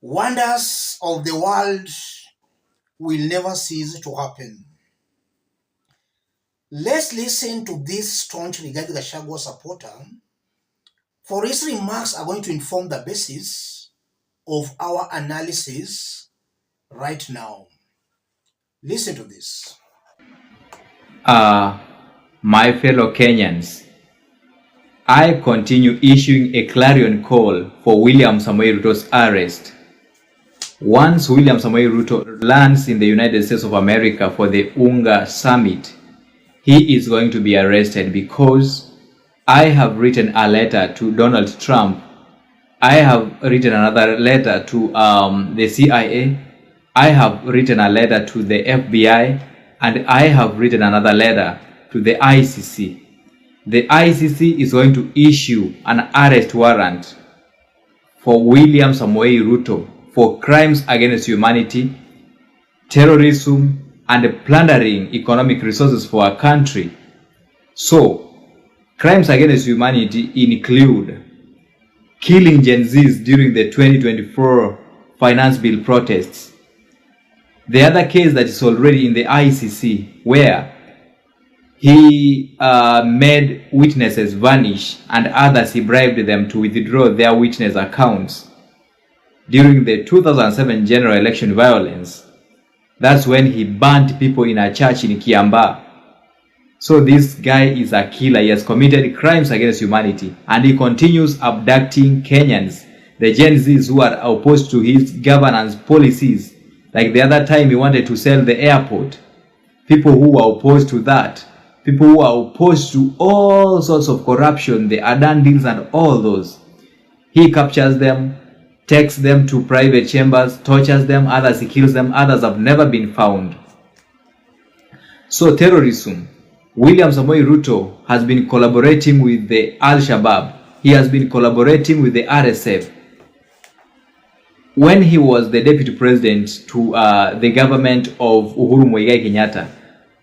Wonders of the world will never cease to happen. Let's listen to this staunch Rigathi Gachagua supporter, for his remarks are going to inform the basis of our analysis right now. Listen to this. My fellow Kenyans, I continue issuing a clarion call for William Samoei Ruto's arrest. Once William Samoei Ruto lands in the United States of America for the UNGA summit, he is going to be arrested because I have written a letter to Donald Trump. I have written another letter to the CIA. I have written a letter to the FBI, and I have written another letter to the ICC. The ICC is going to issue an arrest warrant for William Samoei Ruto for crimes against humanity, terrorism, and plundering economic resources for our country. So, crimes against humanity include killing Gen Zs during the 2024 finance bill protests. The other case that is already in the ICC, where he made witnesses vanish and others he bribed them to withdraw their witness accounts during the 2007 general election violence. That's when he burnt people in a church in Kiambaa. So this guy is a killer. He has committed crimes against humanity, and he continues abducting Kenyans, the Gen Zs who are opposed to his governance policies. Like the other time he wanted to sell the airport. People who are opposed to that. People who are opposed to all sorts of corruption, the Adan deals and all those. He captures them, takes them to private chambers, tortures them, others he kills them, others have never been found. So terrorism. William Samoei Ruto has been collaborating with the Al-Shabaab. He has been collaborating with the RSF. When he was the deputy president to the government of Uhuru Muigai Kenyatta,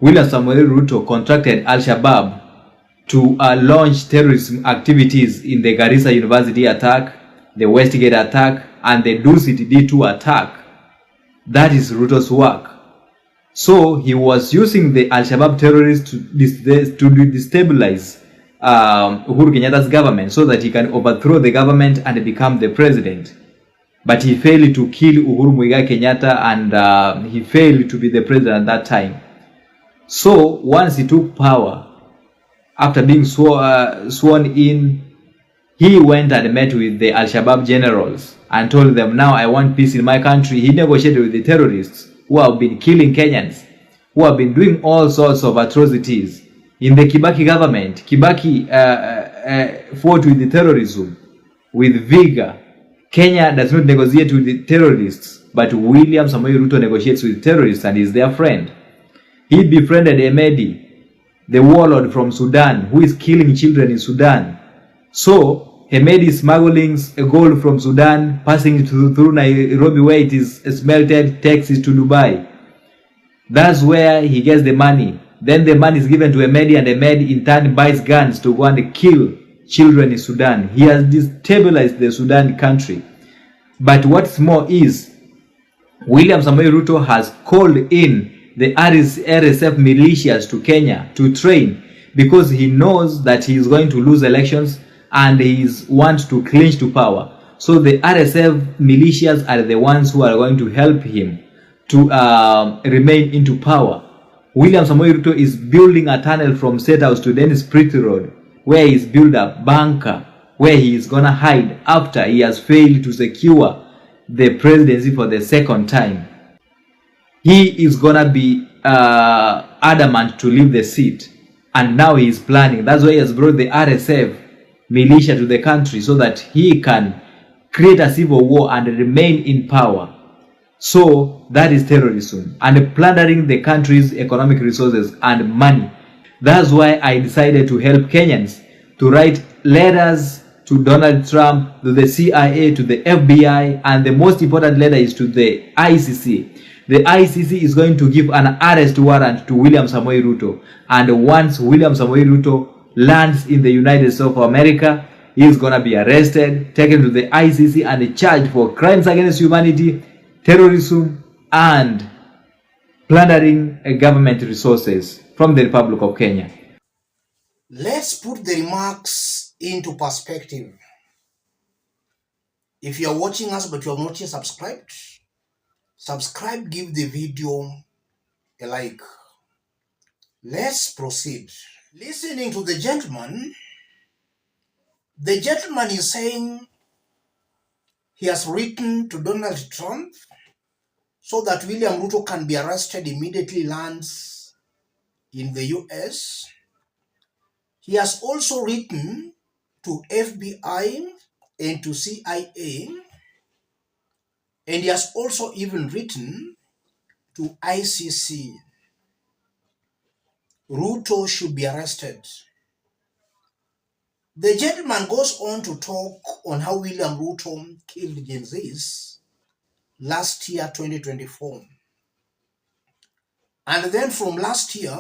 William Samoei Ruto contracted Al-Shabaab to launch terrorism activities in the Garissa University attack, the Westgate attack, and the Dusit D2 attack. That is Ruto's work. So he was using the Al-Shabaab terrorists to destabilize Uhuru Kenyatta's government so that he can overthrow the government and become the president. But he failed to kill Uhuru Muigai Kenyatta, and he failed to be the president at that time. So once he took power, after being sworn in, he went and met with the Al-Shabaab generals and told them, now I want peace in my country. He negotiated with the terrorists who have been killing Kenyans, who have been doing all sorts of atrocities. In the Kibaki government, Kibaki fought with the terrorism with vigor. Kenya does not negotiate with the terrorists, but William Samoei Ruto negotiates with terrorists and is their friend. He befriended Hemedi, the warlord from Sudan, who is killing children in Sudan. So Hemedi is smuggling gold from Sudan, passing it through Nairobi where it is smelted, takes it to Dubai. That's where he gets the money. Then the money is given to Hemedi, and Hemedi in turn buys guns to go and kill children in Sudan. He has destabilized the Sudan country. But what's more is, William Samoei Ruto has called in the RSF militias to Kenya to train, because he knows that he is going to lose elections and he wants to clinch to power. So the RSF militias are the ones who are going to help him to remain into power. William Samoei Ruto is building a tunnel from State House to Dennis Pretty Road, where he's built a bunker where he is gonna hide after he has failed to secure the presidency for the second time. He is gonna be adamant to leave the seat, and now he is planning. That's why he has brought the RSF militia to the country, so that he can create a civil war and remain in power. So that is terrorism and plundering the country's economic resources and money. That's why I decided to help Kenyans to write letters to Donald Trump, to the CIA, to the FBI, and the most important letter is to the ICC. The ICC is going to give an arrest warrant to William Samoei Ruto, and once William Samoei Ruto lands in the United States of America, He's gonna be arrested, taken to the ICC, and charged for crimes against humanity, terrorism, and plundering government resources from the Republic of Kenya. Let's put the remarks into perspective. If you are watching us but you have not yet subscribed, subscribe, give the video a like. Let's proceed. Listening to the gentleman is saying he has written to Donald Trump so that William Ruto can be arrested immediately lands in the US. He has also written to FBI and to CIA, and he has also even written to ICC. Ruto should be arrested. The gentleman goes on to talk on how William Ruto killed Gen Zs last year, 2024. And then from last year,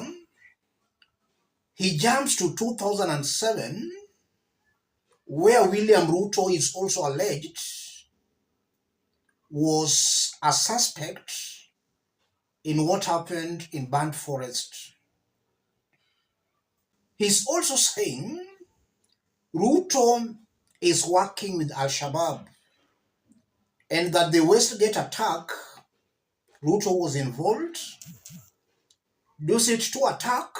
he jumps to 2007, where William Ruto is also alleged was a suspect in what happened in Burnt Forest. He's also saying Ruto is working with Al-Shabaab and that the Westgate attack, Ruto was involved. Dusit 2 attack,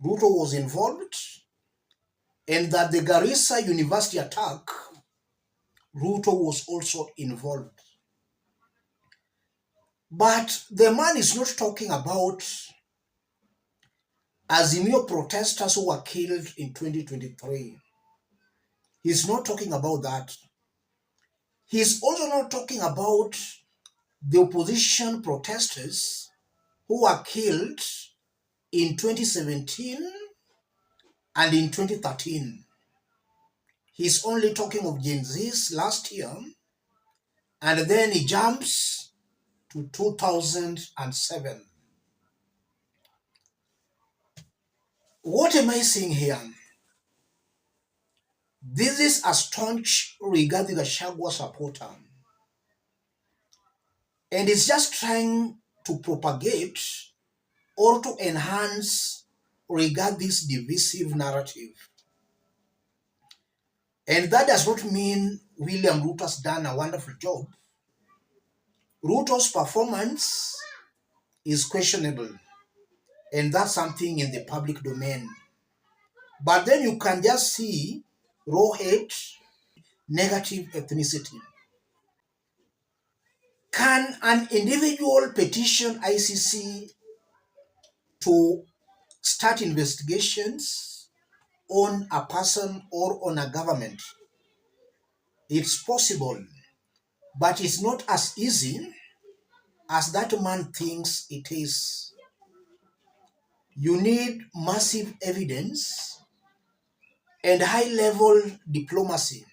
Ruto was involved. And that the Garissa University attack, Ruto was also involved. But the man is not talking about Azimio protesters who were killed in 2023. He's not talking about that. He's also not talking about the opposition protesters who were killed in 2017 and in 2013. He's only talking of Gen Zs last year, and then he jumps to 2007. What am I seeing here? This is a staunch Rigathi Gachagua supporter, and it's just trying to propagate or to enhance Rigathi's divisive narrative. And that does not mean William Ruto has done a wonderful job. Ruto's performance is questionable, and that's something in the public domain. But then you can just see raw hate, negative ethnicity. Can an individual petition ICC to start investigations on a person or on a government? It's possible, but it's not as easy as that man thinks it is. You need massive evidence and high-level diplomacy,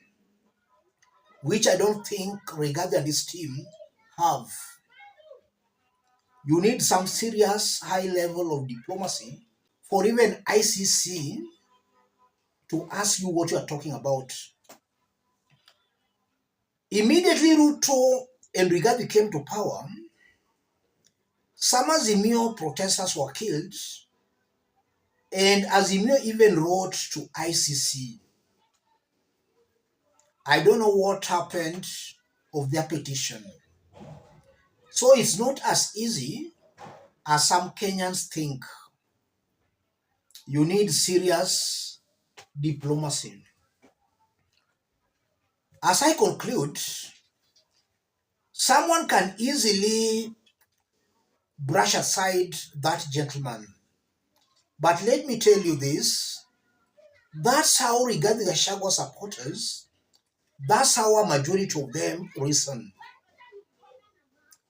which I don't think Rigathi and his team have. You need some serious high level of diplomacy for even ICC to ask you what you are talking about. Immediately Ruto and Rigathi came to power, some Azimio protesters were killed, and Azimio even wrote to ICC. I don't know what happened of their petition. So it's not as easy as some Kenyans think. You need serious diplomacy. As I conclude, someone can easily brush aside that gentleman. But let me tell you this, that's how Rigathi Gachagua supporters, that's how a majority of them reason.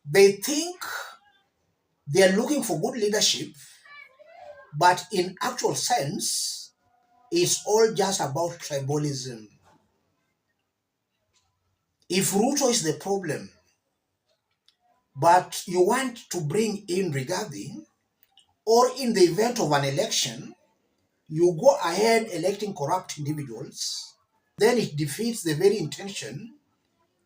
They think they are looking for good leadership, but in actual sense, it's all just about tribalism. If Ruto is the problem, but you want to bring in Rigathi, or in the event of an election, you go ahead electing corrupt individuals, then it defeats the very intention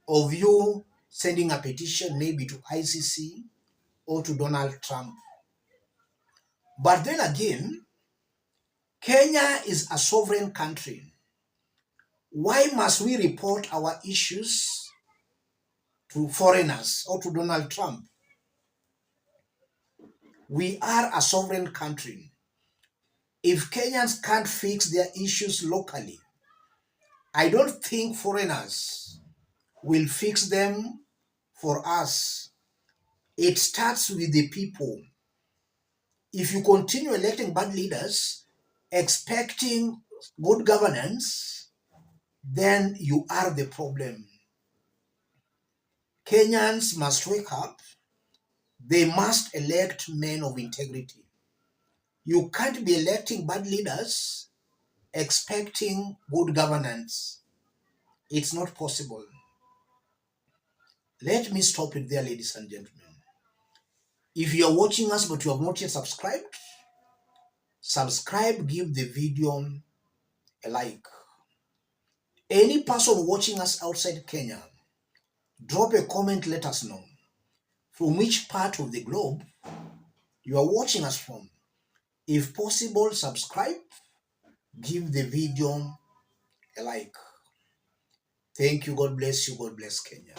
of you sending a petition maybe to ICC or to Donald Trump. But then again, Kenya is a sovereign country. Why must we report our issues to foreigners or to Donald Trump? We are a sovereign country. If Kenyans can't fix their issues locally, I don't think foreigners will fix them for us. It starts with the people. If you continue electing bad leaders, expecting good governance, then you are the problem. Kenyans must wake up. They must elect men of integrity. You can't be electing bad leaders expecting good governance. It's not possible. Let me stop it there, ladies and gentlemen. If you are watching us but you have not yet subscribed, subscribe, give the video a like. Any person watching us outside Kenya, drop a comment, let us know from which part of the globe you are watching us from. If possible, subscribe, give the video a like. Thank you. God bless you. God bless Kenya.